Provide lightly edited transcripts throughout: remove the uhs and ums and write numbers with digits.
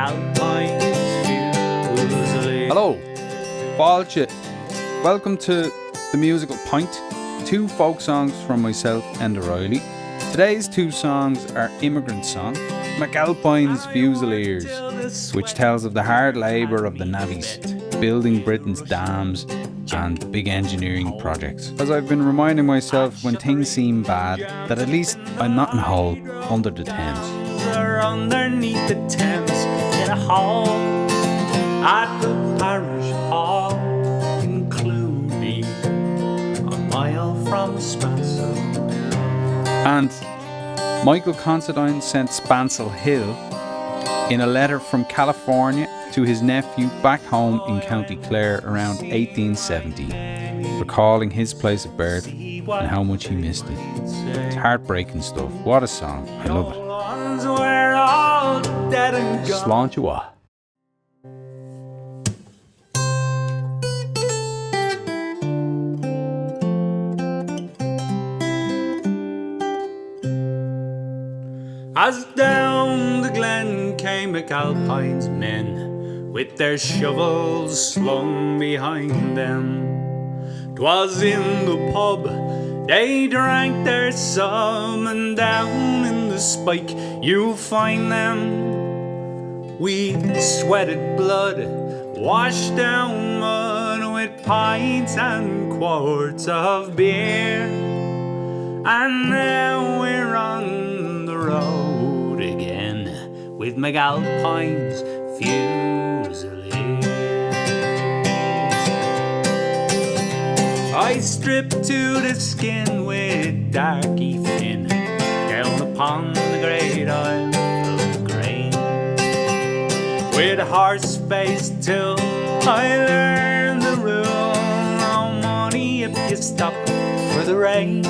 McAlpines, Fusiliers. Hello, Fáilte. Welcome to the Musical Pint. 2 folk songs from myself, Enda Reilly. Today's 2 songs are Immigrant Song, McAlpines Fusiliers, which tells of the hard labour of the navvies, building Britain's dams and big engineering projects. As I've been reminding myself when things seem bad, that at least I'm not in a hole under the Thames. Underneath the Thames in a hall at the parish hall, including a mile from Spancill. And Michael Considine sent Spancill Hill in a letter from California to his nephew back home in County Clare around 1870, recalling his place of birth and how much he missed it. It's heartbreaking stuff. What a song. I love it. Sláinte Mhaith. As down the glen came McAlpines men, with their shovels slung behind them. 'Twas in the pub they drank their sum, and down in the spike you'll find them. We sweated blood, washed down mud, with pints and quarts of beer. And now we're on the road again with McAlpines Fusiliers. I stripped to the skin with Darky Finn down upon the great isle of grain, with a horse face till I learned the rule: no money if you stop for the rain.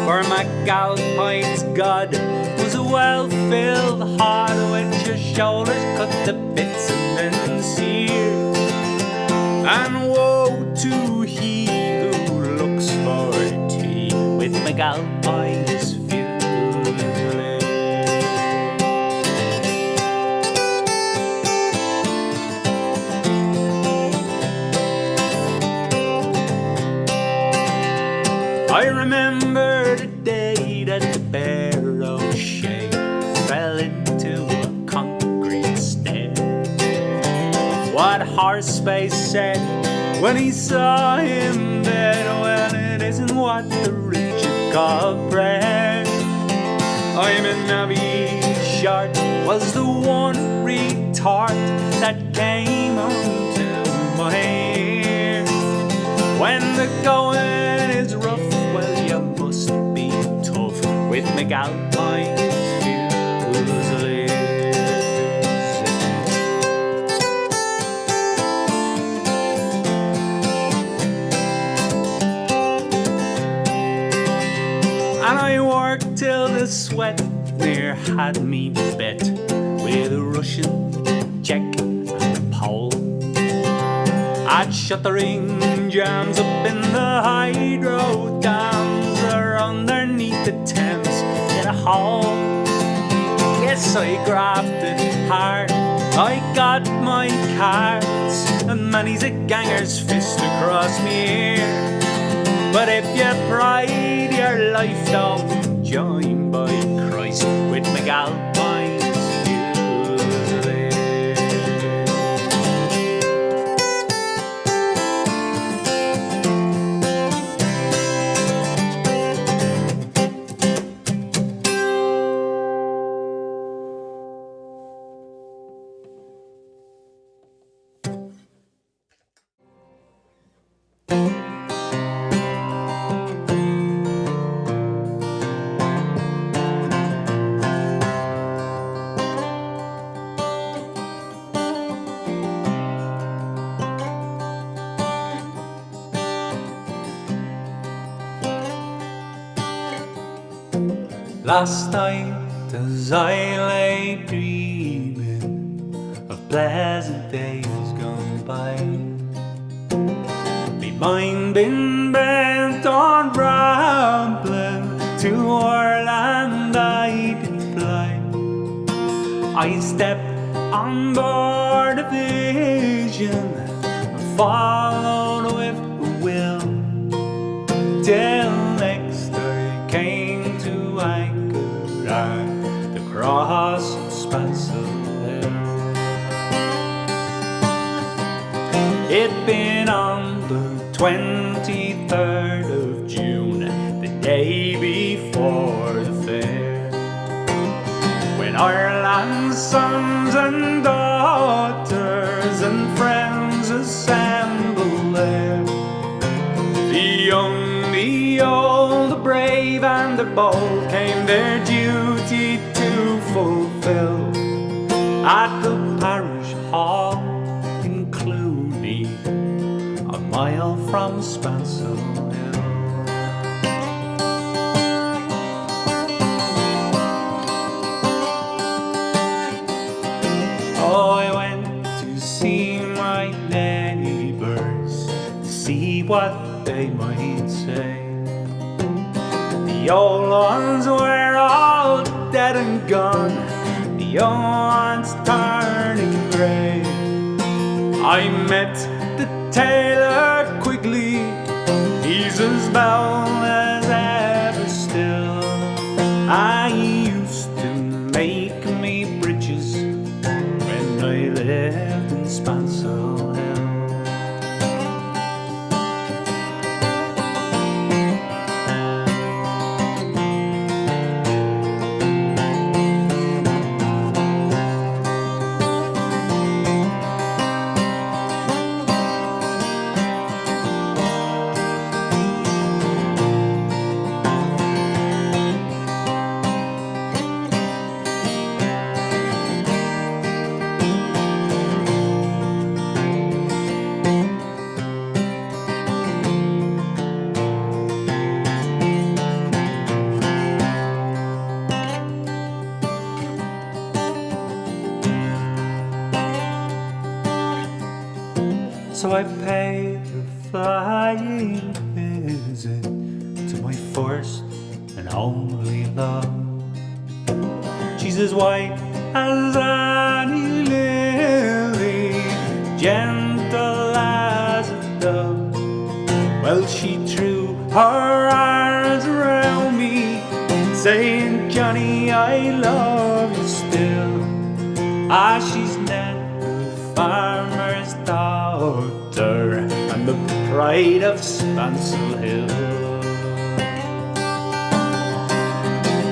For McAlpines God was a well-filled heart, with your shoulders cut to bits and then seared. And woe to he who looks for tea with McAlpines Fusiliers. I remember the day that the barrow shade fell into a concrete stair. What Horseface said when he saw him dead, well, it isn't what the rich call prayer. I'm a navvy short was the one retort that came onto my ear. When the going is rough, well, you must be tough with McAlpines Fusiliers. And I worked till the sweat near had me bet, with a Russian, Czech and a Pole. I'd shuttering jams up in the hydro dams, or underneath the Thames in a hall. Yes, I grafted hard, I got my cards, and many's a ganger's fist across me ear. But if you pride your life, don't join by Christ with McAlpines Fusiliers. Last night as I lay dreaming of pleasant days gone by, me mind been bent on rambling to our land I did fly. I stepped on board a vision, followed with a will, till next I came to anchor at the cross of Spancill Hill. It'd been on the 23rd of June, the day before the fair, when Ireland's sons and daughters and friends assembled there. The young, the old, the brave and the bold came their duty to fulfill at the parish hall in Clooney, a mile from Spancill Hill. Oh, I went to see my neighbours, to see what they might say. The old ones were all dead and gone, the young ones turning grey. I met the tailor Quigley, he's as bold as ever still. I used to make me breeches when I lived in Spancill Hill. So I paid a flying visit to my first and only love. She's as white as any lily, gentle as a dove. Well, she threw her arms around me, saying, Johnny, I love you still. Ah, she's Ned, the farmer's daughter, and the pride of Spancill Hill.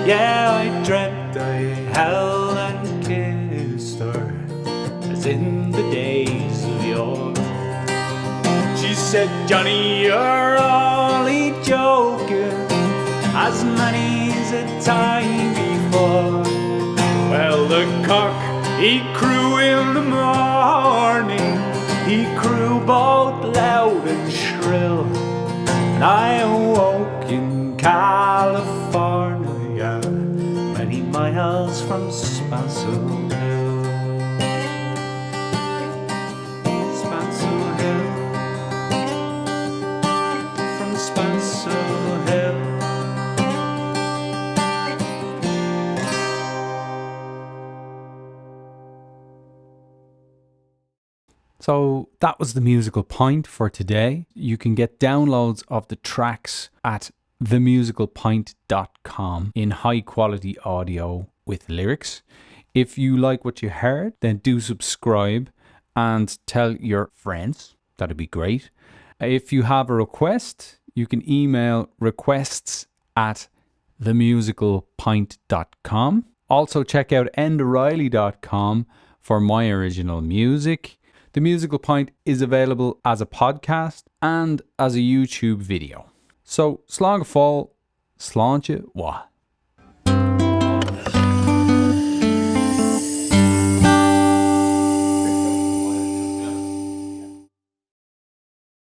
Yeah, I dreamt I held and kissed her, as in the days of yore. She said, Johnny, you're only joking, as many's a time before. Well, the cock, he crew in the morning, he crew both loud and shrill, and I awoke in California, many miles from Spancill Hill. Spancill Hill, from Spancill Hill. So that was the Musical Pint for today. You can get downloads of the tracks at themusicalpint.com in high quality audio with lyrics. If you like what you heard, then do subscribe and tell your friends. That'd be great. If you have a request, you can email requests@themusicalpint.com. Also check out endareilly.com for my original music. The Musical Pint is available as a podcast and as a YouTube video. So, slán go fóill, Sláinte Mhaith.